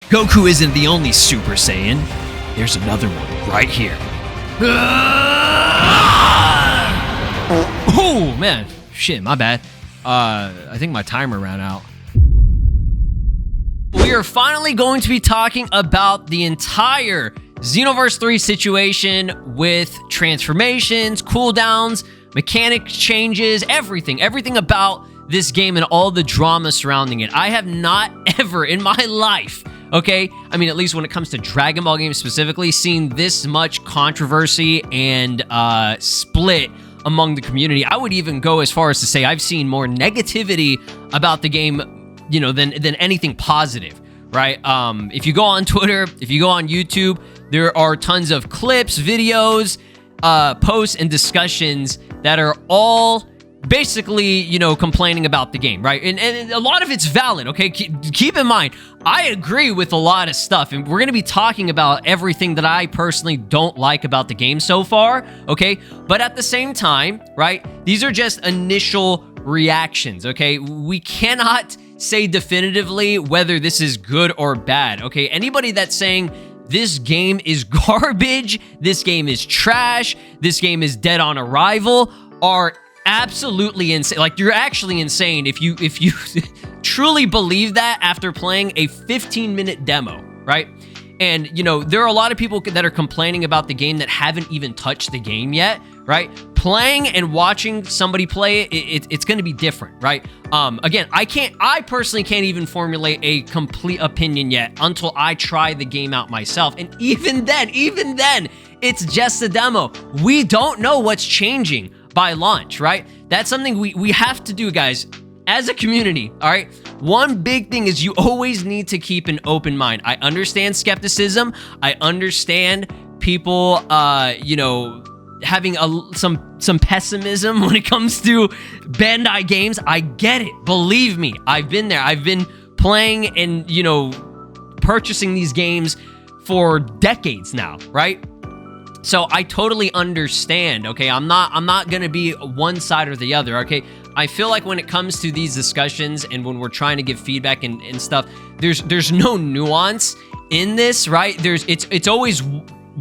Goku isn't the only Super Saiyan. There's another one right here. Oh, man. Shit, my bad. I think my timer ran out. We are finally going to be talking about the entire Xenoverse 3 situation with transformations, cooldowns, mechanic changes, everything about this game and all the drama surrounding it. I have not ever in my life, okay, I mean, at least when it comes to Dragon Ball games specifically, seen this much controversy and split among the community. I would even go as far as to say I've seen more negativity about the game, you know, than anything positive, right? If you go on Twitter, if you go on YouTube, there are tons of clips, videos, posts, and discussions that are all basically, you know, complaining about the game, right? And a lot of it's valid, okay? Keep in mind, I agree with a lot of stuff, and we're going to be talking about everything that I personally don't like about the game so far, okay? But at the same time, right, these are just initial reactions, okay? We cannot say definitively whether this is good or bad, okay? Anybody that's saying this game is garbage, this game is trash, this game is dead on arrival are absolutely insane. Like, you're actually insane if you truly believe that after playing a 15-minute demo, right? And, you know, there are a lot of people that are complaining about the game that haven't even touched the game yet, right? Playing and watching somebody play it, it's going to be different, right? Again, I personally can't even formulate a complete opinion yet until I try the game out myself. And even then, it's just a demo. We don't know what's changing by launch, right? That's something we have to do, guys, as a community, all right? One big thing is you always need to keep an open mind. I understand skepticism. I understand people, you know, having some pessimism when it comes to Bandai games. I get it. Believe me, I've been there. I've been playing and, you know, purchasing these games for decades now, right? So I totally understand, okay? I'm not gonna be one side or the other, okay? I feel like when it comes to these discussions and when we're trying to give feedback and stuff, there's no nuance in this, right? It's always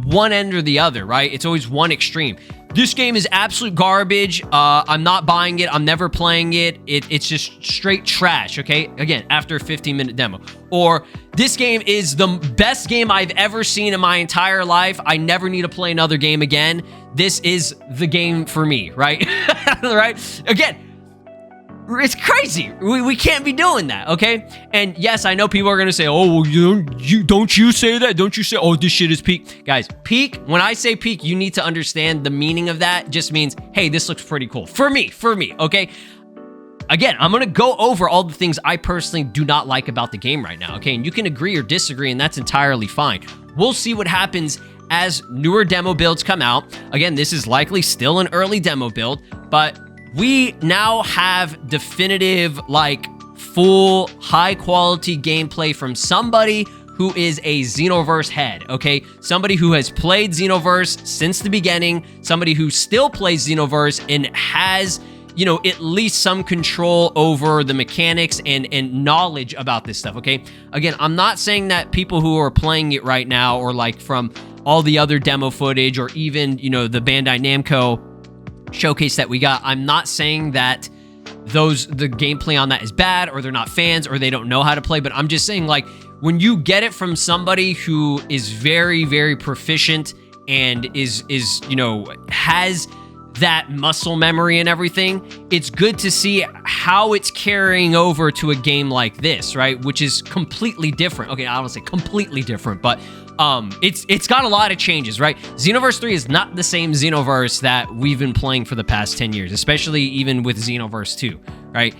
one end or the other, right? It's always one extreme. This game is absolute garbage. I'm not buying it. I'm never playing it. It's just straight trash, okay? Again, after a 15-minute demo. Or this game is the best game I've ever seen in my entire life. I never need to play another game again. This is the game for me, right? Right? Again, it's crazy. We can't be doing that, okay? And yes, I know people are gonna say, "Oh, well, don't you say that? Don't you say, oh, this shit is peak?" Guys, peak. When I say peak, you need to understand the meaning of that. Just means, hey, this looks pretty cool for me. Okay. Again, I'm gonna go over all the things I personally do not like about the game right now, okay? And you can agree or disagree, and that's entirely fine. We'll see what happens as newer demo builds come out. Again, this is likely still an early demo build, but we now have definitive, like, full, high-quality gameplay from somebody who is a Xenoverse head, okay? Somebody who has played Xenoverse since the beginning, somebody who still plays Xenoverse and has, you know, at least some control over the mechanics and knowledge about this stuff, okay? Again, I'm not saying that people who are playing it right now or, like, from all the other demo footage or even, you know, the Bandai Namco showcase that we got, I'm not saying that the gameplay on that is bad or they're not fans or they don't know how to play, but I'm just saying, like, when you get it from somebody who is very, very proficient and is you know, has that muscle memory and everything, it's good to see how it's carrying over to a game like this, right? Which is completely different. Okay, I don't say completely different, but it's got a lot of changes, right? Xenoverse 3 is not the same Xenoverse that we've been playing for the past 10 years, especially even with Xenoverse 2, right?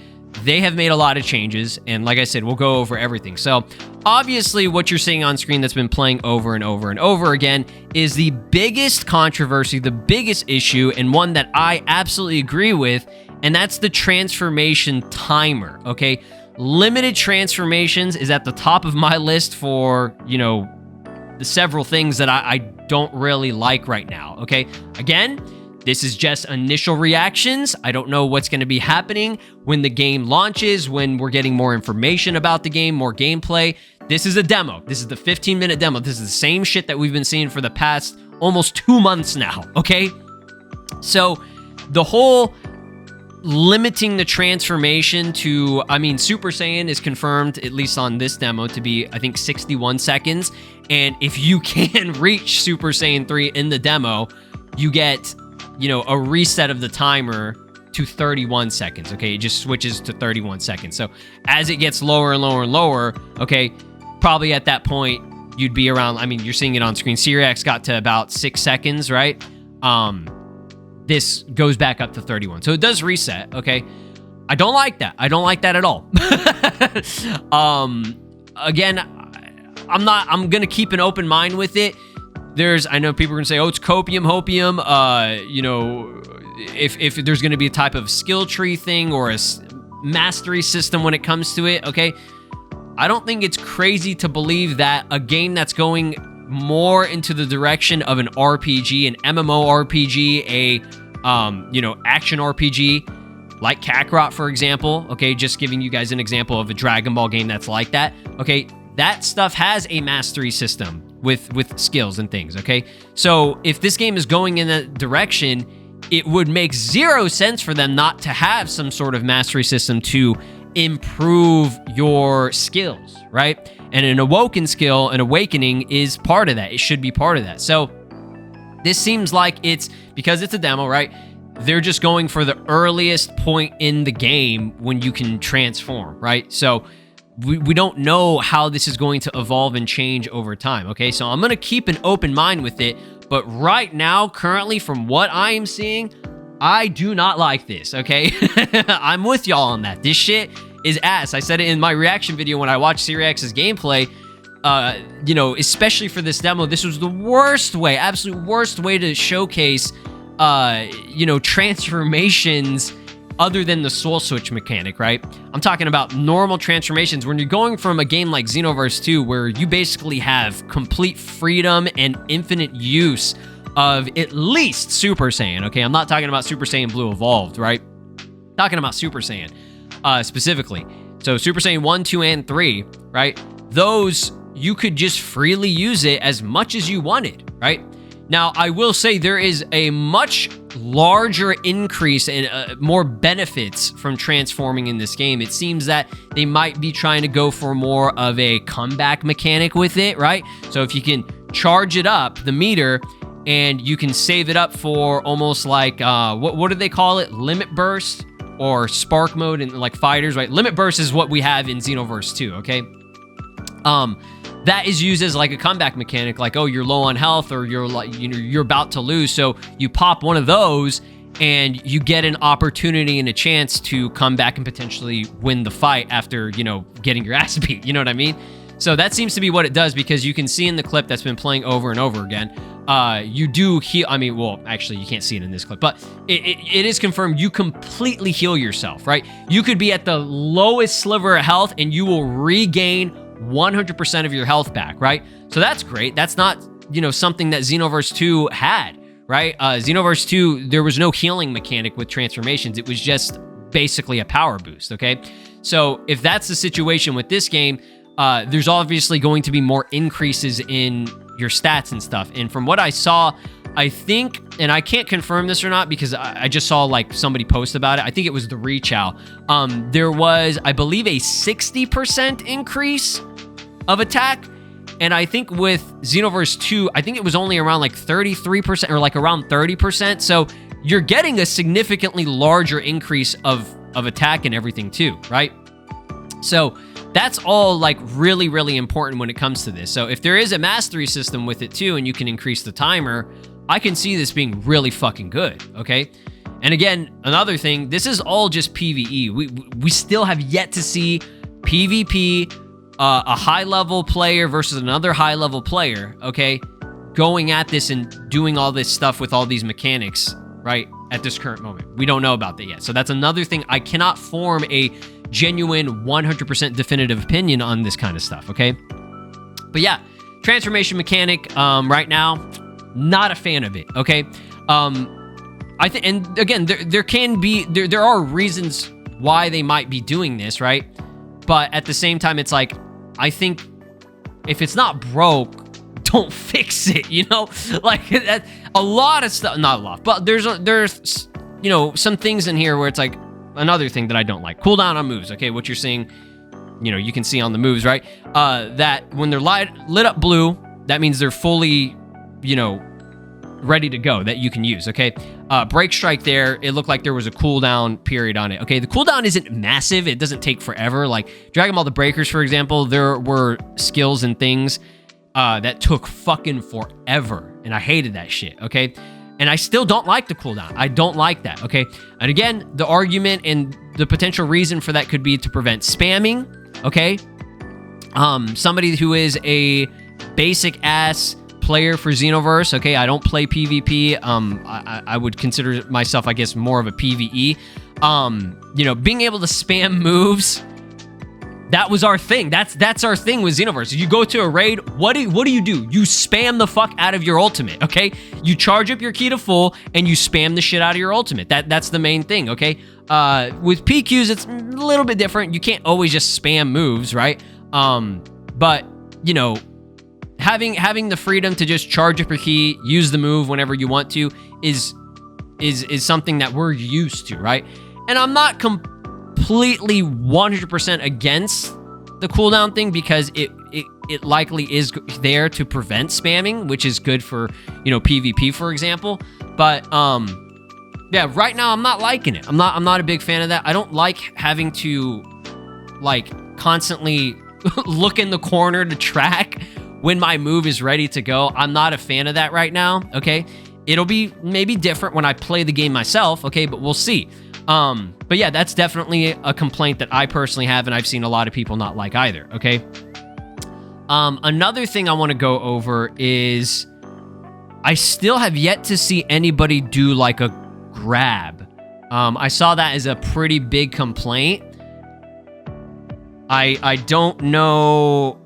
They have made a lot of changes, and like I said, we'll go over everything. So, obviously, what you're seeing on screen that's been playing over and over and over again is the biggest controversy, the biggest issue, and one that I absolutely agree with, and that's the transformation timer, okay? Limited transformations is at the top of my list for, you know, the several things that I don't really like right now, okay? Again, this is just initial reactions. I don't know what's going to be happening when the game launches, when we're getting more information about the game, more gameplay. This is a demo. This is the 15-minute demo. This is the same shit that we've been seeing for the past almost 2 months now, okay? So the whole limiting the transformation to, I mean, Super Saiyan is confirmed, at least on this demo, to be, I think, 61 seconds. And if you can reach Super Saiyan 3 in the demo, you get, you know, a reset of the timer to 31 seconds, okay? It just switches to 31 seconds. So as it gets lower and lower and lower, okay, probably at that point, you'd be around, I mean, you're seeing it on screen. Cyriax got to about 6 seconds, right? This goes back up to 31. So it does reset, okay? I don't like that. I don't like that at all. Again, I'm going to keep an open mind with it. I know people are going to say, oh, it's hopium. You know, if there's going to be a type of skill tree thing or a mastery system when it comes to it, okay? I don't think it's crazy to believe that a game that's going more into the direction of an RPG, an MMORPG, you know, action RPG, like Kakarot, for example, okay, just giving you guys an example of a Dragon Ball game that's like that, okay, that stuff has a mastery system with skills and things, okay? So if this game is going in that direction, it would make zero sense for them not to have some sort of mastery system to improve your skills, right? And an awoken skill, an awakening, is part of that. It should be part of that. So this seems like it's, because it's a demo, right? They're just going for the earliest point in the game when you can transform, right? So we don't know how this is going to evolve and change over time, okay? So I'm going to keep an open mind with it, but right now, currently, from what I am seeing, I do not like this, okay? I'm with y'all on that. This shit is ass. I said it in my reaction video when I watched Cyriax's gameplay. You know, especially for this demo, this was the worst way, absolute worst way to showcase, you know, transformations other than the soul switch mechanic, right? I'm talking about normal transformations. When you're going from a game like Xenoverse 2, where you basically have complete freedom and infinite use of at least Super Saiyan, okay? I'm not talking about Super Saiyan Blue Evolved, right? I'm talking about Super Saiyan specifically. So Super Saiyan 1, 2, and 3, right? Those, you could just freely use it as much as you wanted, right? Now, I will say there is a much larger increase and more benefits from transforming in this game. It seems that they might be trying to go for more of a comeback mechanic with it, right? So if you can charge it up, the meter, and you can save it up for almost like, what do they call it? Limit burst or spark mode in like fighters, right? Limit burst is what we have in Xenoverse 2, okay? That is used as like a comeback mechanic, like, oh, you're low on health or you're like, you know, you're about to lose. So you pop one of those and you get an opportunity and a chance to come back and potentially win the fight after, you know, getting your ass beat. You know what I mean? So that seems to be what it does, because you can see in the clip that's been playing over and over again, you do heal. I mean, well, actually, you can't see it in this clip, but it is confirmed you completely heal yourself, right? You could be at the lowest sliver of health and you will regain 100% of your health back, right? So that's great. That's not, you know, something that Xenoverse 2 had, right? Xenoverse 2, there was no healing mechanic with transformations. It was just basically a power boost, okay? So if that's the situation with this game, there's obviously going to be more increases in your stats and stuff. And from what I saw, I think, and I can't confirm this or not because I just saw like somebody post about it. I think it was the Rechow. There was, I believe, a 60% increase of attack. And I think with Xenoverse 2, I think it was only around like 33% or like around 30%. So you're getting a significantly larger increase of attack and everything too, right? So that's all like really, really important when it comes to this. So if there is a mastery system with it too, and you can increase the timer, I can see this being really fucking good, okay? And again, another thing, this is all just PvE. We still have yet to see PvP, a high-level player versus another high-level player, okay, going at this and doing all this stuff with all these mechanics, right, at this current moment. We don't know about that yet. So that's another thing. I cannot form a genuine 100% definitive opinion on this kind of stuff, okay? But yeah, transformation mechanic, right now, not a fan of it, okay? I think, and again, there are reasons why they might be doing this, right? But at the same time, it's like, I think if it's not broke, don't fix it, you know? Like, that, a lot of stuff, not a lot, but there's, you know, some things in here where it's like, another thing that I don't like. Cooldown on moves, okay? What you're seeing, you know, you can see on the moves, right? That when they're lit up blue, that means they're fully, you know, ready to go, that you can use, okay? Break Strike there, it looked like there was a cooldown period on it, okay? The cooldown isn't massive, it doesn't take forever. Like, Dragon Ball the Breakers, for example, there were skills and things that took fucking forever, and I hated that shit, okay? And I still don't like the cooldown. I don't like that, okay? And again, the argument and the potential reason for that could be to prevent spamming, okay? Somebody who is a basic-ass player for Xenoverse, okay? I don't play PvP. I would consider myself, I guess, more of a PvE. You know, being able to spam moves, that was our thing. That's our thing with Xenoverse. You go to a raid, what do you do? You spam the fuck out of your ultimate, okay? You charge up your ki to full, and you spam the shit out of your ultimate. That's the main thing, okay? With PQs, it's a little bit different. You can't always just spam moves, right? But, you know, having the freedom to just charge up your ki, use the move whenever you want to, is something that we're used to, right? And I'm not completely 100% against the cooldown thing, because it likely is there to prevent spamming, which is good for, you know, PvP, for example. But yeah, right now I'm not liking it. I'm not a big fan of that. I don't like having to like constantly look in the corner to track when my move is ready to go. I'm not a fan of that right now, okay? It'll be maybe different when I play the game myself, okay? But we'll see. But yeah, that's definitely a complaint that I personally have, and I've seen a lot of people not like either, okay? Another thing I want to go over is I still have yet to see anybody do like a grab. I saw that as a pretty big complaint. I don't know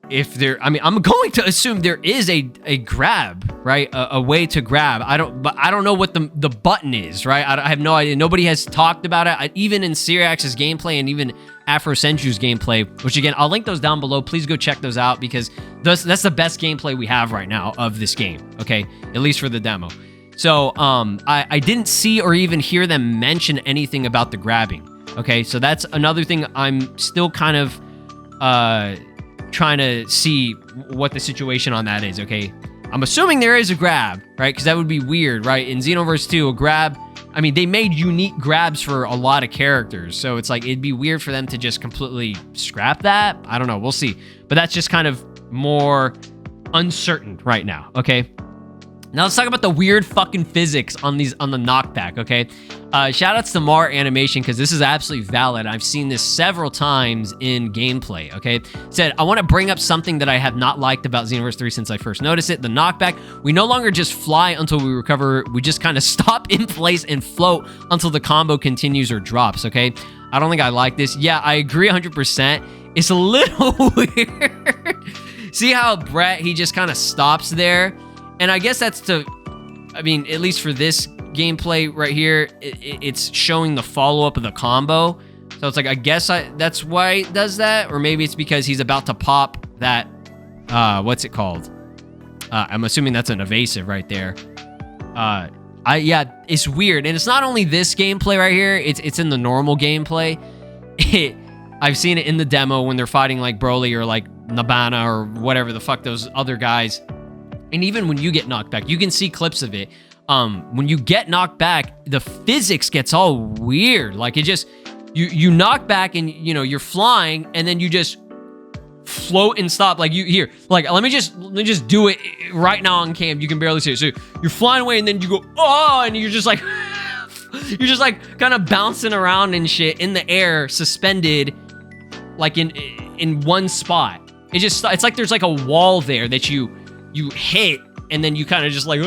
if there, I mean, I'm going to assume there is a grab, right? A way to grab. But I don't know what the button is, right? I have no idea. Nobody has talked about it. Even in Syriax's gameplay and even Afro Senju's gameplay, which again, I'll link those down below. Please go check those out, because that's the best gameplay we have right now of this game, okay? At least for the demo. So I didn't see or even hear them mention anything about the grabbing, okay? So that's another thing I'm still kind of trying to see what the situation on that is, okay? I'm assuming there is a grab, right? Because that would be weird, right? In Xenoverse 2, a grab, I mean, they made unique grabs for a lot of characters, so it's like, it'd be weird for them to just completely scrap that. I don't know, we'll see. But that's just kind of more uncertain right now, okay? Now let's talk about the weird fucking physics on the knockback, okay? Shout outs to Mar Animation, because this is absolutely valid. I've seen this several times in gameplay, okay? Said, I want to bring up something that I have not liked about Xenoverse 3 since I first noticed it. The knockback, we no longer just fly until we recover. We just kind of stop in place and float until the combo continues or drops, okay? I don't think I like this. Yeah, I agree 100%. It's a little weird. See how Brett, he just kind of stops there? And I guess that's to, I mean, at least for this gameplay right here, it's showing the follow-up of the combo. So it's like, I guess that's why it does that. Or maybe it's because he's about to pop that, what's it called? I'm assuming that's an evasive right there. Yeah, it's weird. And it's not only this gameplay right here, it's in the normal gameplay. I've seen it in the demo when they're fighting like Broly or like Nabana or whatever the fuck those other guys. And even when you get knocked back, you can see clips of it. When you get knocked back, the physics gets all weird. Like, it just, you knock back and, you know, you're flying, and then you just float and stop. Like, let me just do it right now on cam. You can barely see it. So you're flying away, and then you go, oh, and you're just like, kind of bouncing around and shit in the air, suspended, like in one spot. It's like there's like a wall there that you hit, and then you kind of just like,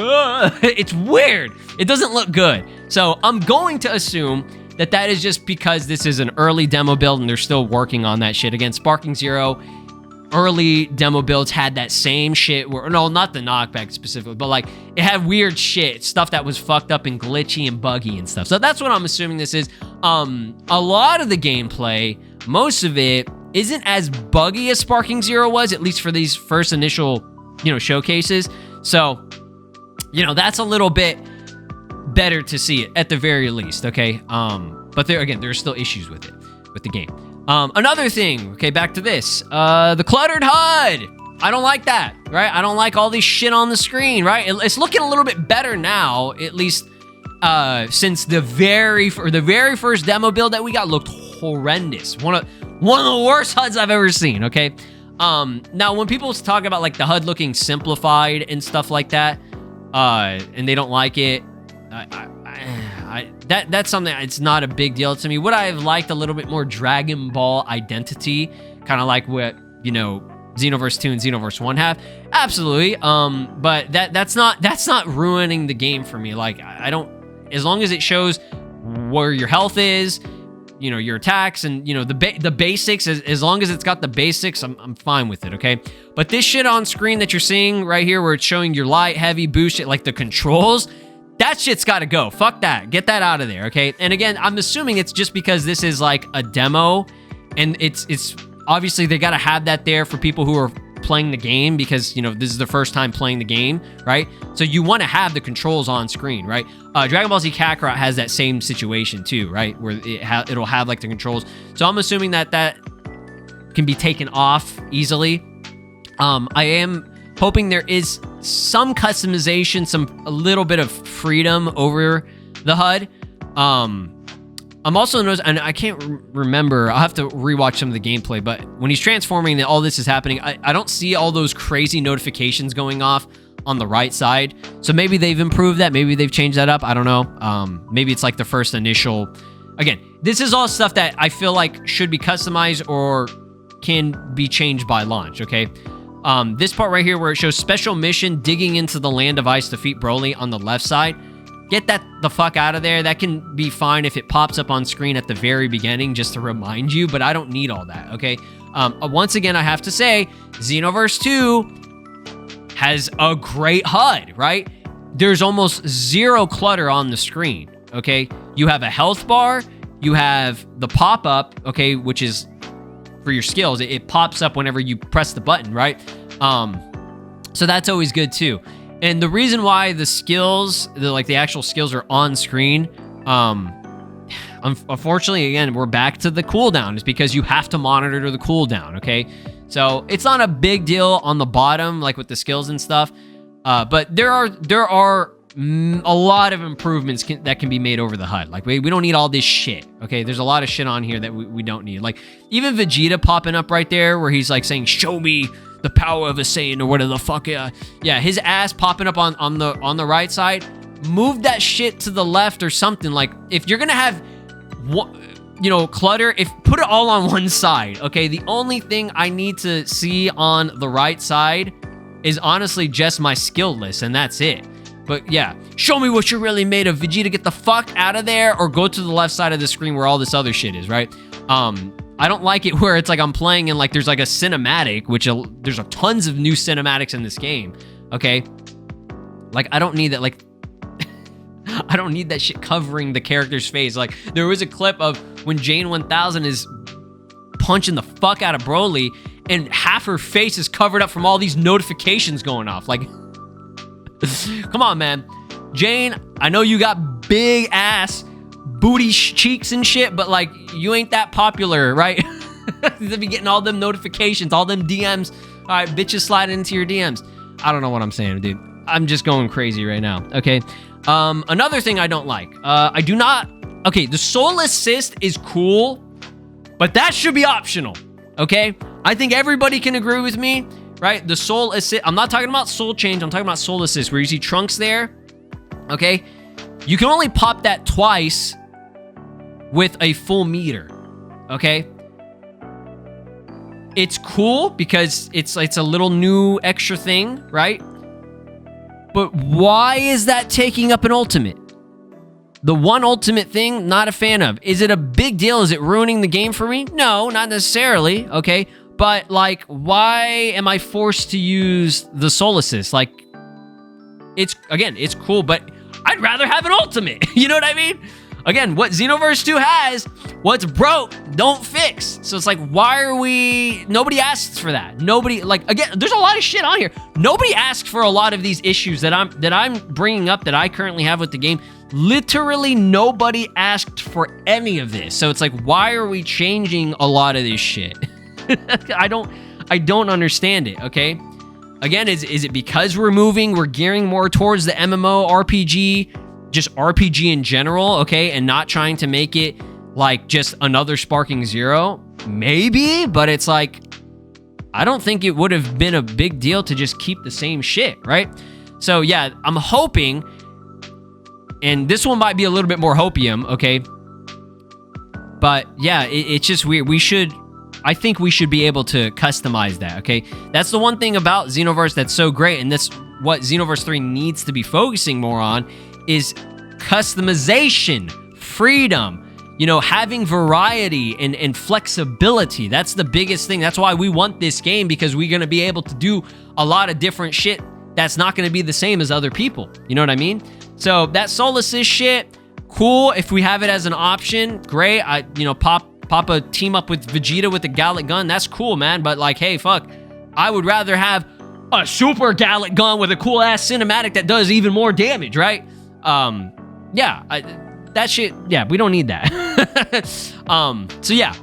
it's weird. It doesn't look good. So I'm going to assume that is just because this is an early demo build and they're still working on that shit. Again, Sparking Zero, early demo builds had that same shit where, no, not the knockback specifically, but like it had weird shit, stuff that was fucked up and glitchy and buggy and stuff. So that's what I'm assuming this is. A lot of the gameplay, most of it isn't as buggy as Sparking Zero was, at least for these first initial, showcases. So, that's a little bit better to see it at the very least, okay? But there's still issues with it, with the game. Another thing, okay, back to this. The cluttered HUD. I don't like that, right? I don't like all this shit on the screen, right? It's looking a little bit better now, at least since the very first demo build that we got looked horrendous. One of the worst HUDs I've ever seen, okay? Now, when people talk about, like, the HUD looking simplified and stuff like that, and they don't like it, that's something, it's not a big deal to me. Would I have liked a little bit more Dragon Ball identity, kind of like what, Xenoverse 2 and Xenoverse 1 have? Absolutely. But that's not ruining the game for me. Like, I don't, as long as it shows where your health is, your attacks, and the basics, as long as it's got the basics, I'm fine with it, okay? But this shit on screen that you're seeing right here, where it's showing your light, heavy, boost, like the controls, that shit's got to go. Fuck that. Get that out of there, okay? And again, I'm assuming it's just because this is like a demo, and it's obviously they got to have that there for people who are playing the game, because this is the first time playing the game, right? So you want to have the controls on screen, right? Dragon Ball Z Kakarot has that same situation too, right? Where it'll have like the controls. So I'm assuming that can be taken off easily. I am hoping there is some customization, a little bit of freedom over the HUD. I'm also noticing, and I can't remember, I'll have to rewatch some of the gameplay, but when he's transforming and all this is happening, I don't see all those crazy notifications going off on the right side. So maybe they've improved that. Maybe they've changed that up. I don't know. Maybe it's like the first initial. Again, this is all stuff that I feel like should be customized or can be changed by launch, okay? This part right here where it shows special mission, digging into the land of ice, defeat Broly on the left side. Get that the fuck out of there. That can be fine if it pops up on screen at the very beginning just to remind you, but I don't need all that, okay? Once again, I have to say, Xenoverse 2 has a great HUD, right? There's almost zero clutter on the screen, okay? You have a health bar, you have the pop-up, okay, which is for your skills. It pops up whenever you press the button, right? So that's always good too. And the reason why the skills, the actual skills are on screen, unfortunately, again, we're back to the cooldown, is because you have to monitor the cooldown, okay? So it's not a big deal on the bottom, like with the skills and stuff, but there are a lot of improvements that can be made over the HUD. Like, we don't need all this shit, okay? There's a lot of shit on here that we don't need. Like, even Vegeta popping up right there where he's like saying, show me the power of a Saiyan, or whatever the fuck. Yeah, his ass popping up on the right side. Move that shit to the left or something. Like, if you're gonna have, clutter, put it all on one side, okay? The only thing I need to see on the right side is honestly just my skill list, and that's it. But yeah, show me what you're really made of, Vegeta. Get the fuck out of there, or go to the left side of the screen where all this other shit is, right? I don't like it where it's like I'm playing and like there's like a cinematic, which there's tons of new cinematics in this game, okay? Like, I don't need that, like, I don't need that shit covering the character's face. Like, there was a clip of when Jane 1000 is punching the fuck out of Broly, and half her face is covered up from all these notifications going off. Like, come on, man. Jane, I know you got big ass booty cheeks and shit, but like, you ain't that popular, right? To be getting all them notifications, all them DMs. All right, bitches sliding into your DMs. I don't know what I'm saying, dude. I'm just going crazy right now, okay? Another thing I don't like. Okay, the soul assist is cool, but that should be optional, okay? I think everybody can agree with me, right? The soul assist, I'm not talking about soul change, I'm talking about soul assist, where you see Trunks there, okay? You can only pop that twice with a full meter, okay? It's cool because it's a little new extra thing, right? But why is that taking up an ultimate? The one ultimate thing, not a fan of. Is it a big deal? Is it ruining the game for me? No, not necessarily, okay? But, like, why am I forced to use the soul assist? Like, it's cool, but I'd rather have an ultimate. You know what I mean? Again, what Xenoverse 2 has what's broke, don't fix. So it's like, why are we, nobody asks for that. Nobody, like, again, there's a lot of shit on here. Nobody asks for a lot of these issues that I'm bringing up that I currently have with the game. Literally nobody asked for any of this. So it's like, why are we changing a lot of this shit? I don't understand it, okay? Again, is it because we're gearing more towards the MMO RPG, just RPG in general, okay? And not trying to make it like just another Sparking Zero? Maybe, but it's like, I don't think it would have been a big deal to just keep the same shit, right? So yeah, I'm hoping, and this one might be a little bit more hopium, okay? But yeah, it's just weird. I think we should be able to customize that, okay? That's the one thing about Xenoverse that's so great, and that's what Xenoverse 3 needs to be focusing more on, is customization, freedom, you know, having variety and flexibility. That's the biggest thing. That's why we want this game, because we're going to be able to do a lot of different shit that's not going to be the same as other people. You know what I mean? So that soul assist shit, cool. If we have it as an option, great. Pop a team up with Vegeta with the Gallic gun. That's cool, man. But like, hey, fuck, I would rather have a super Gallic gun with a cool ass cinematic that does even more damage, right? That shit, yeah, we don't need that. So yeah,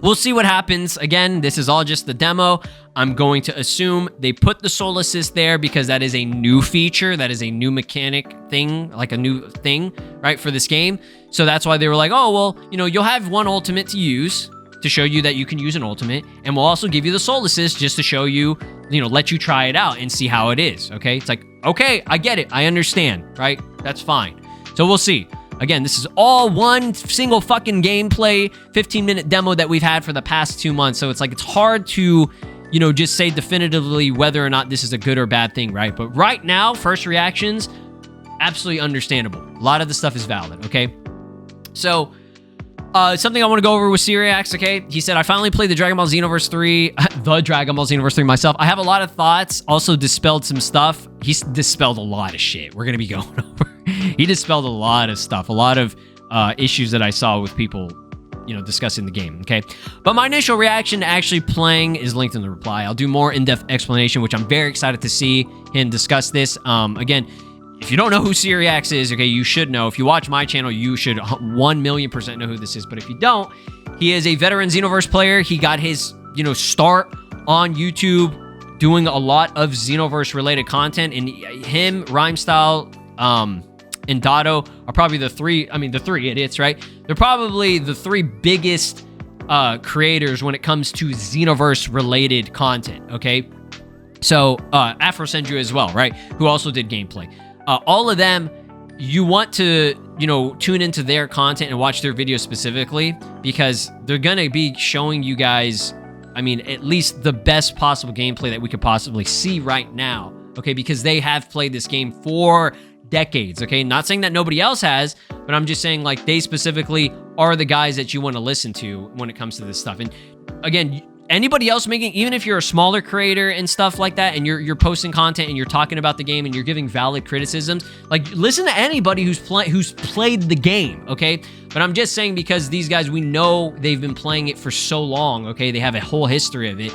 we'll see what happens. Again, this is all just the demo. I'm going to assume they put the soul assist there because that is a new feature. That is a new mechanic thing, like a new thing, right, for this game. So that's why they were like, oh, well, you know, you'll have one ultimate to use to show you that you can use an ultimate. And we'll also give you the soul assist just to show you, you know, let you try it out and see how it is, okay? It's like, okay, I get it. I understand, right? That's fine. So we'll see. Again, this is all one single fucking gameplay, 15-minute demo that we've had for the past 2 months. So it's like, it's hard to, you know, just say definitively whether or not this is a good or bad thing, right? But right now, first reactions, absolutely understandable. A lot of the stuff is valid, okay? So, something I want to go over with Syriax, okay? He said, I finally played the Dragon Ball Xenoverse 3, the Dragon Ball Xenoverse 3 myself. I have a lot of thoughts, also dispelled some stuff. He's dispelled a lot of shit. We're going to be going over. He dispelled a lot of stuff, a lot of issues that I saw with people, you know, discussing the game, okay? But my initial reaction to actually playing is linked in the reply. I'll do more in-depth explanation, which I'm very excited to see him discuss this. Again, if you don't know who Syriax is, okay, you should know. If you watch my channel, you should 1,000,000% know who this is. But if you don't, he is a veteran Xenoverse player. He got his, you know, start on YouTube doing a lot of Xenoverse-related content. And him, Rhymestyle, and Dotto are probably the three idiots, right? They're probably the three biggest creators when it comes to Xenoverse-related content, okay? So, Afro Senju as well, right? Who also did gameplay. All of them, you want to, you know, tune into their content and watch their videos specifically, because they're gonna be showing you guys, I mean, at least the best possible gameplay that we could possibly see right now, okay? Because they have played this game for decades, okay? Not saying that nobody else has, but I'm just saying, like, they specifically are the guys that you want to listen to when it comes to this stuff. And again, anybody else making, even if you're a smaller creator and stuff like that, and you're posting content and you're talking about the game and you're giving valid criticisms, like, listen to anybody who's played the game, okay? But I'm just saying, because these guys, we know they've been playing it for so long, okay? They have a whole history of it.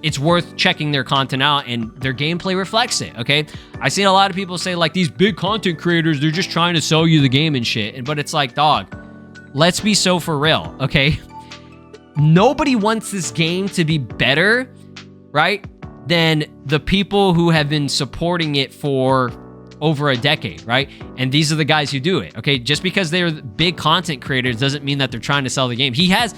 It's worth checking their content out, and their gameplay reflects it, okay? I see a lot of people say, like, these big content creators, they're just trying to sell you the game and shit. But it's like, dog, let's be so for real, okay? Nobody wants this game to be better, right, than the people who have been supporting it for over a decade, right? And these are the guys who do it, okay? Just because they're big content creators doesn't mean that they're trying to sell the game. He has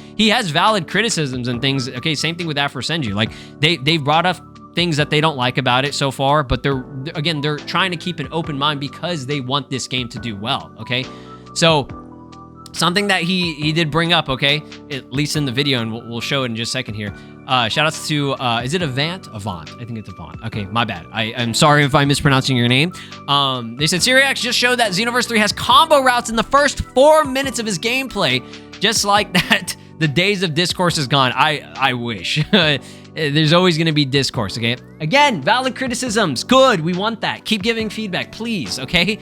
valid criticisms and things, okay? Same thing with Afro Senju. Like, they've brought up things that they don't like about it so far, but they're trying to keep an open mind because they want this game to do well, okay? So, something that he did bring up, okay, at least in the video, and we'll show it in just a second here. Shout outs to, is it Avant? Avant. I think it's Avant. Okay, my bad. I'm sorry if I'm mispronouncing your name. They said, Syriax just showed that Xenoverse 3 has combo routes in the first 4 minutes of his gameplay. Just like that, the days of discourse is gone. I wish. There's always going to be discourse, okay? Again, valid criticisms. Good. We want that. Keep giving feedback, please, okay?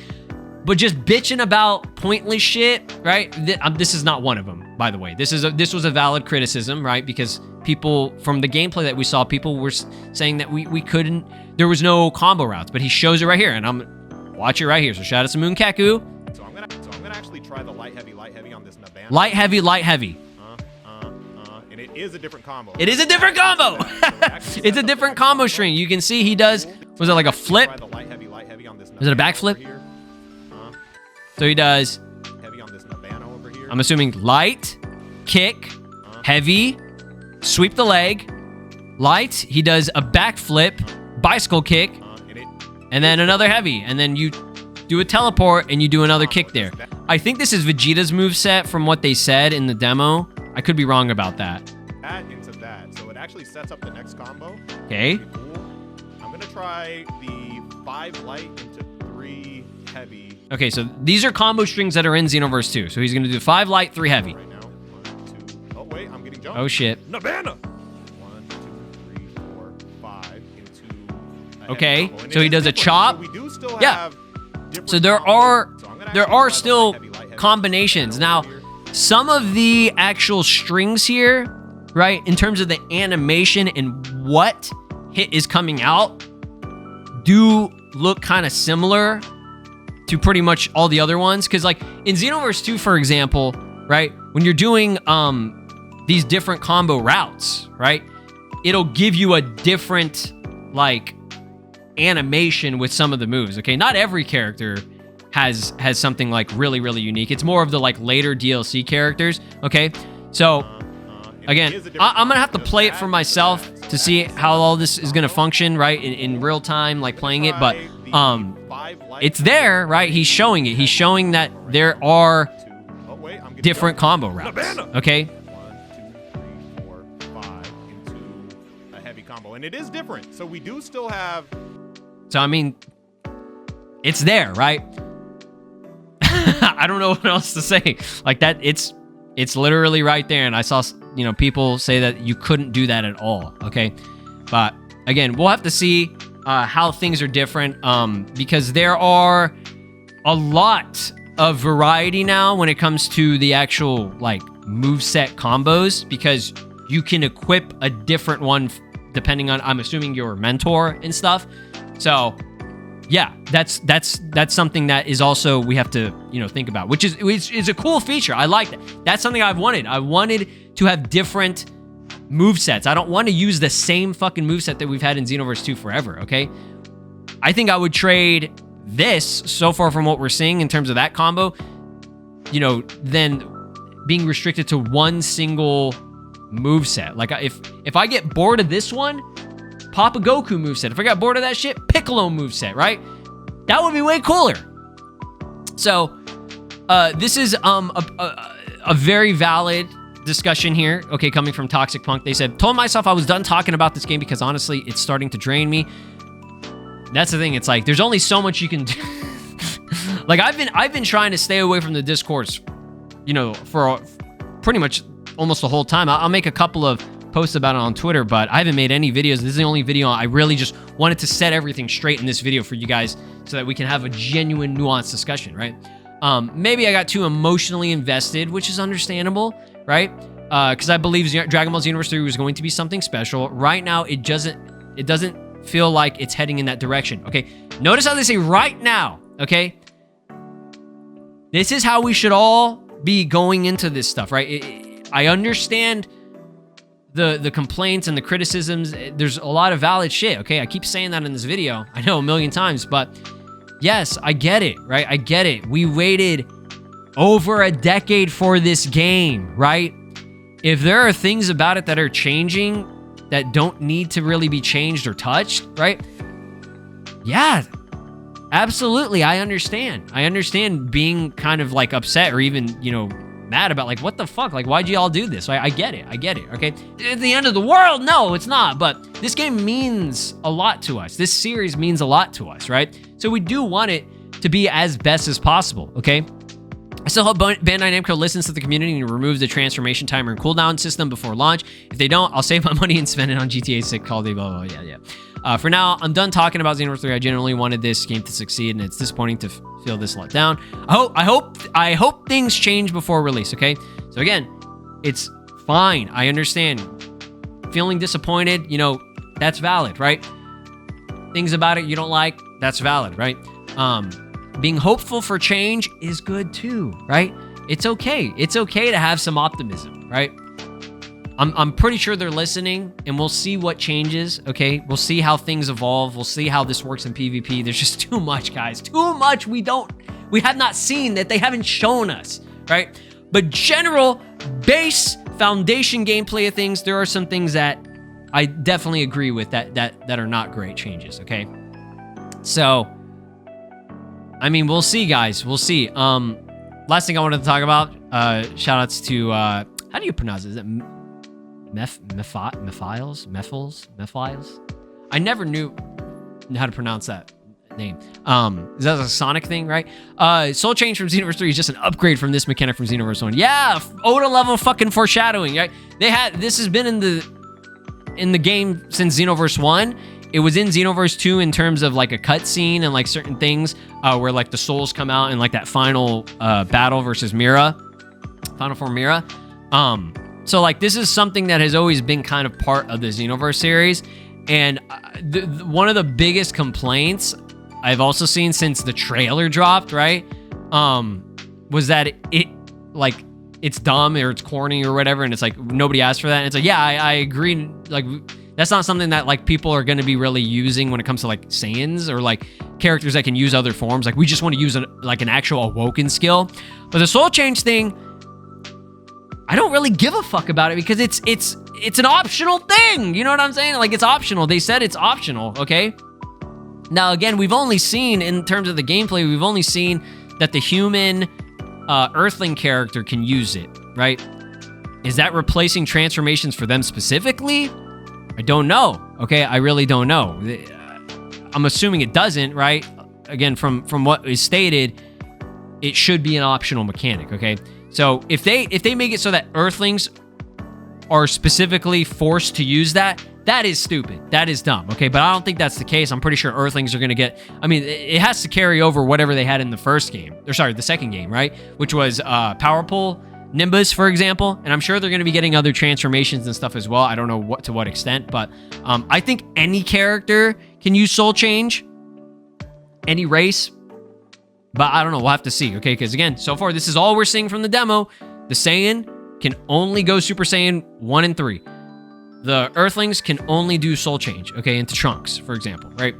But just bitching about pointless shit, right? This is not one of them, by the way. This was a valid criticism, right? Because people from the gameplay that we saw, people were saying that we couldn't, there was no combo routes, but he shows it right here, and I'm watch it right here. So shout out to Moonkaku. So I'm gonna actually try the light heavy on this Nabana. Light heavy. And it is a different combo. It is a different combo. It's a different combo string. You can see he does. Was it like a flip? Try the light heavy on this Was it a backflip? So he does. Heavy on this Nabana over here. I'm assuming light, kick, heavy, sweep the leg, light. He does a backflip, bicycle kick, and then another heavy, and then you do a teleport and you do another kick there. I think this is Vegeta's moveset from what they said in the demo. I could be wrong about that. Add into that, so it actually sets up the next combo. Okay. Cool. I'm gonna try the 5 light into 3 heavy. Okay, so these are combo strings that are in Xenoverse 2. So he's gonna do 5 light, 3 heavy. Right now. 1, 2. Oh wait, I'm getting jumped. Oh shit. Nabana. 1, 2, 3, 4, 5 into. Okay, so he does a chop. So we do still Yeah. have So there are still combinations. Now, some of the actual strings here, right, in terms of the animation and what hit is coming out, do look kind of similar to pretty much all the other ones. Because, like, in Xenoverse 2, for example, right, when you're doing these different combo routes, right, it'll give you a different, like, animation with some of the moves. Okay, not every character has something like really unique. It's more of the like later DLC characters. Okay, so again, I'm gonna have to play it for myself to see how all this is gonna function, right, in real time, like playing it. But it's there, right? He's showing it. He's showing that there are different combo routes. Okay. 1, 2, 3, 4, 5 into a heavy combo, and it is different. So we do still have. So I mean, it's there, right? I don't know what else to say. Like that, it's literally right there. And I saw, you know, people say that you couldn't do that at all. Okay, but again, we'll have to see how things are different because there are a lot of variety now when it comes to the actual like moveset combos, because you can equip a different one depending on, I'm assuming, your mentor and stuff. So yeah, that's something that is also we have to, you know, think about, which is a cool feature. I like that. That's something I've wanted. I wanted to have different movesets. I don't want to use the same fucking moveset that we've had in Xenoverse 2 forever, okay? I think I would trade this so far from what we're seeing in terms of that combo, you know, than being restricted to one single moveset. Like if I get bored of this one, Papa Goku moveset. If I got bored of that shit, Piccolo moveset, right? That would be way cooler. So, this is a very valid discussion here. Okay, coming from Toxic Punk. They said, told myself I was done talking about this game because honestly, it's starting to drain me. That's the thing. It's like, there's only so much you can do. Like, I've been trying to stay away from the discourse, you know, for pretty much almost the whole time. I'll make a couple of posts about it on Twitter, but I haven't made any videos. This is the only video. I really just wanted to set everything straight in this video for you guys so that we can have a genuine, nuanced discussion, right? Maybe I got too emotionally invested, which is understandable, right? Because I believe Dragon Ball Xenoverse 3 was going to be something special. Right now, it doesn't feel like it's heading in that direction, okay? Notice how they say right now, okay? This is how we should all be going into this stuff, right? I understand the complaints and the criticisms. There's a lot of valid shit, okay? I keep saying that in this video. I know a million times, but yes, I get it, right? I get it. We waited over a decade for this game, right? If there are things about it that are changing that don't need to really be changed or touched, right? Yeah, absolutely. I understand. I understand being kind of like upset or even, you know, mad about like, what the fuck? Like, why'd you all do this? I get it. I get it. Okay. At the end of the world? No, it's not. But this game means a lot to us. This series means a lot to us, right? So we do want it to be as best as possible. Okay. I still hope Bandai Namco listens to the community and removes the transformation timer and cooldown system before launch. If they don't, I'll save my money and spend it on GTA 6, Call of Duty, blah, blah, blah. Yeah. For now, I'm done talking about Xenoverse 3. I genuinely wanted this game to succeed, and it's disappointing to feel this let down. I hope things change before release, okay? So again, It's fine. I understand. Feeling disappointed, you know, that's valid, right? Things about it you don't like, that's valid, right? Being hopeful for change is good too, right? It's okay. It's okay to have some optimism, right? I'm pretty sure they're listening, and we'll see what changes, okay? We'll see how things evolve. We'll see how this works in PvP. There's just too much, guys. Too much we have not seen that they haven't shown us, right? But general, base, foundation gameplay of things, there are some things that I definitely agree with that are not great changes, okay? So, I mean, we'll see, guys. We'll see. Last thing I wanted to talk about, shout-outs to, how do you pronounce it? Is it Mephiles? I never knew how to pronounce that name. Is that a Sonic thing, right? Soul Change from Xenoverse 3 is just an upgrade from this mechanic from Xenoverse 1. Yeah, Oda level fucking foreshadowing, right? This has been in the game since Xenoverse 1. It was in Xenoverse 2 in terms of like a cutscene and like certain things where like the souls come out and like that final battle versus Mira, Final Form Mira. So like this is something that has always been kind of part of the Xenoverse series, and one of the biggest complaints I've also seen since the trailer dropped, right, was that it like it's dumb or it's corny or whatever, and it's like nobody asked for that. And it's like, yeah, I agree. Like that's not something that like people are going to be really using when it comes to like Saiyans or like characters that can use other forms. Like we just want to use like an actual awoken skill. But the soul change thing, I don't really give a fuck about it because it's an optional thing. You know what I'm saying? Like it's optional. They said it's optional, okay? Now, again, we've only seen, in terms of the gameplay, we've only seen that the human Earthling character can use it, right? Is that replacing transformations for them specifically? I don't know, okay? I really don't know. I'm assuming it doesn't, right? Again, from what is stated, it should be an optional mechanic, okay? So if they make it so that Earthlings are specifically forced to use that, that is stupid. That is dumb, okay? But I don't think that's the case. I'm pretty sure Earthlings are going to get... I mean, it has to carry over whatever they had in the first game. Or sorry, the second game, right? Which was Power Pull, Nimbus, for example. And I'm sure they're going to be getting other transformations and stuff as well. I don't know to what extent. But I think any character can use Soul Change. Any race. But I don't know. We'll have to see, okay? Because again, so far, this is all we're seeing from the demo. The Saiyan can only go Super Saiyan 1 and 3. The Earthlings can only do Soul Change, okay, into Trunks, for example, right?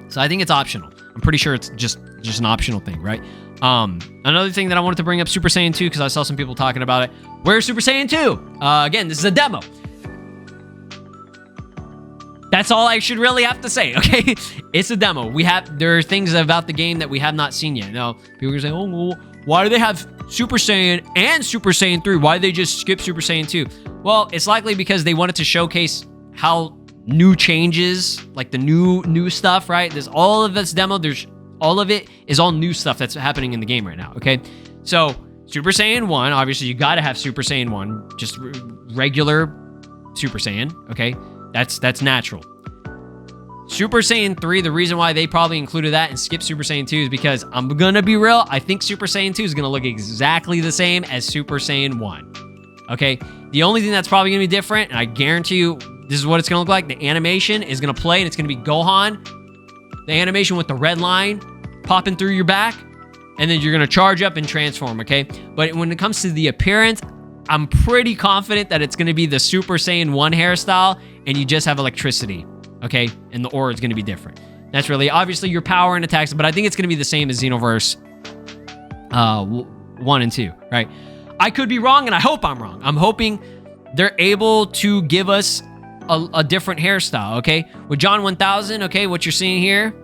So I think it's optional. I'm pretty sure it's just an optional thing, right? Another thing that I wanted to bring up, Super Saiyan 2, because I saw some people talking about it. Where's Super Saiyan 2? Again, this is a demo. That's all I should really have to say, okay? It's a demo. There are things about the game that we have not seen yet. Now, people are going to say, oh, well, why do they have Super Saiyan and Super Saiyan 3? Why did they just skip Super Saiyan 2? Well, it's likely because they wanted to showcase how new changes, like the new stuff, right? There's all of this demo. All of it is all new stuff that's happening in the game right now, okay? So, Super Saiyan 1, obviously you got to have Super Saiyan 1, just regular Super Saiyan, okay? That's natural. Super Saiyan 3, the reason why they probably included that and skipped Super Saiyan 2 is because, I'm gonna be real, I think Super Saiyan 2 is gonna look exactly the same as Super Saiyan 1. Okay? The only thing that's probably gonna be different, and I guarantee you this is what it's gonna look like, the animation is gonna play and it's gonna be Gohan, the animation with the red line popping through your back, and then you're gonna charge up and transform, okay? But when it comes to the appearance, I'm pretty confident that it's gonna be the Super Saiyan 1 hairstyle and you just have electricity. Okay, and the aura is going to be different. That's really, obviously, your power and attacks, but I think it's going to be the same as Xenoverse 1 and 2, right? I could be wrong, and I hope I'm wrong. I'm hoping they're able to give us a different hairstyle, okay? With John 1000, okay, what you're seeing here,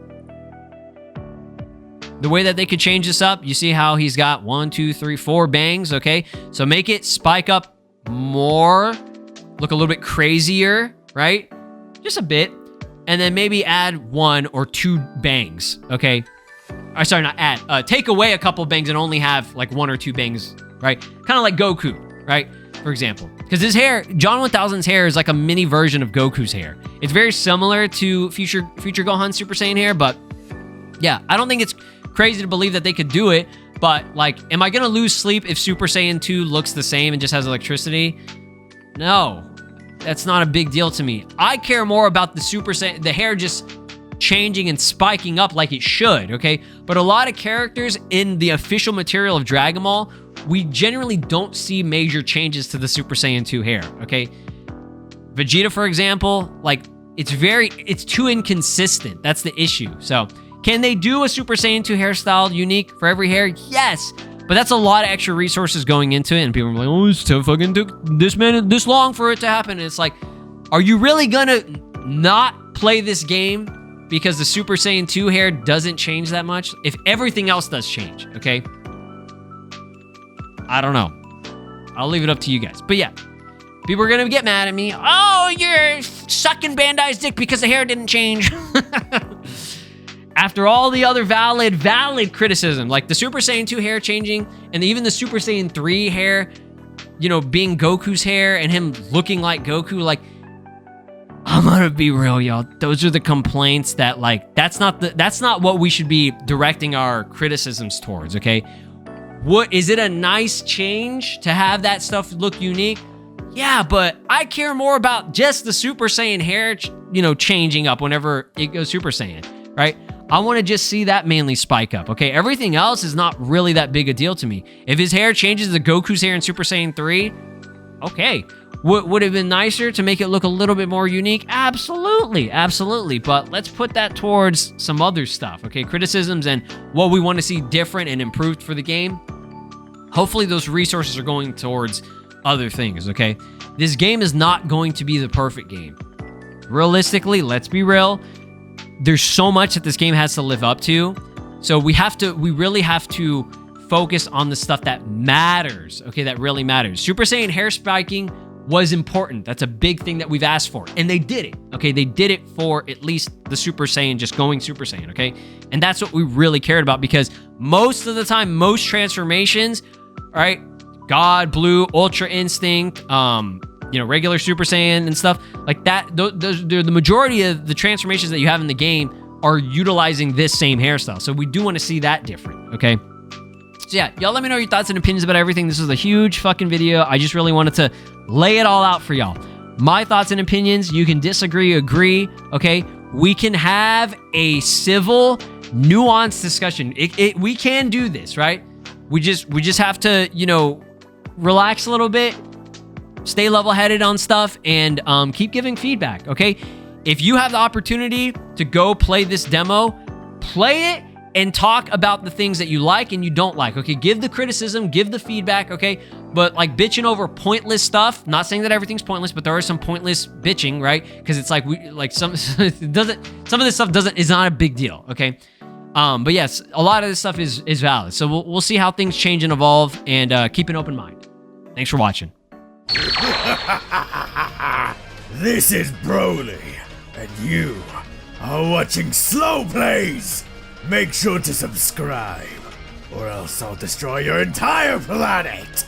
the way that they could change this up, you see how he's got 1, 2, 3, 4 bangs, okay? So make it spike up more, look a little bit crazier, right? Just a bit. And then maybe add 1 or 2 bangs, okay? Sorry, not add. Take away a couple bangs and only have like 1 or 2 bangs, right? Kind of like Goku, right? For example. Because his hair, John 1000's hair is like a mini version of Goku's hair. It's very similar to future Gohan Super Saiyan hair, but yeah, I don't think it's crazy to believe that they could do it. But, like, am I going to lose sleep if Super Saiyan 2 looks the same and just has electricity? No. That's not a big deal to me. I care more about the Super Saiyan, the hair just changing and spiking up like it should, okay? But a lot of characters in the official material of Dragon Ball, we generally don't see major changes to the Super Saiyan 2 hair, okay? Vegeta, for example, like, it's too inconsistent. That's the issue. So, can they do a Super Saiyan 2 hairstyle unique for every hair? Yes. But that's a lot of extra resources going into it, and people are like, oh, it's too fucking took this this long for it to happen. And it's like, are you really gonna not play this game because the Super Saiyan 2 hair doesn't change that much? If everything else does change, okay? I don't know. I'll leave it up to you guys. But yeah, people are gonna get mad at me. Oh, you're sucking Bandai's dick because the hair didn't change. After all the other valid criticism, like the Super Saiyan 2 hair changing, and even the Super Saiyan 3 hair, you know, being Goku's hair and him looking like Goku, like, I'm gonna be real, y'all. Those are the complaints that, like, that's not what we should be directing our criticisms towards, okay? What is it a nice change to have that stuff look unique? Yeah, but I care more about just the Super Saiyan hair, you know, changing up whenever it goes Super Saiyan, right? I want to just see that mainly spike up, okay? Everything else is not really that big a deal to me. If his hair changes to Goku's hair in Super Saiyan 3, okay. Would it have been nicer to make it look a little bit more unique? Absolutely, absolutely. But let's put that towards some other stuff, okay? Criticisms and what we want to see different and improved for the game. Hopefully those resources are going towards other things, okay? This game is not going to be the perfect game. Realistically, let's be real. There's so much that this game has to live up to. So we really have to focus on the stuff that matters, okay, that really matters. Super Saiyan hair spiking was important. That's a big thing that we've asked for. And they did it, okay? They did it for at least the Super Saiyan, just going Super Saiyan, okay? And that's what we really cared about, because most of the time, most transformations, all right, God, Blue, Ultra Instinct, you know, regular Super Saiyan and stuff like that. The majority of the transformations that you have in the game are utilizing this same hairstyle. So we do want to see that different, okay? So yeah, y'all let me know your thoughts and opinions about everything. This was a huge fucking video. I just really wanted to lay it all out for y'all. My thoughts and opinions, you can disagree, agree, okay? We can have a civil, nuanced discussion. We can do this, right? We just have to, you know, relax a little bit, stay level-headed on stuff, and keep giving feedback, okay? If you have the opportunity to go play this demo, play it and talk about the things that you like and you don't like, okay? Give the criticism, give the feedback, okay? But, like, bitching over pointless stuff, not saying that everything's pointless, but there are some pointless bitching, right? Because it's like, some of this stuff is not a big deal, okay? But yes, a lot of this stuff is valid. So we'll see how things change and evolve, and keep an open mind. Thanks for watching. This is Broly, and you are watching SLOplays. Make sure to subscribe, or else I'll destroy your entire planet.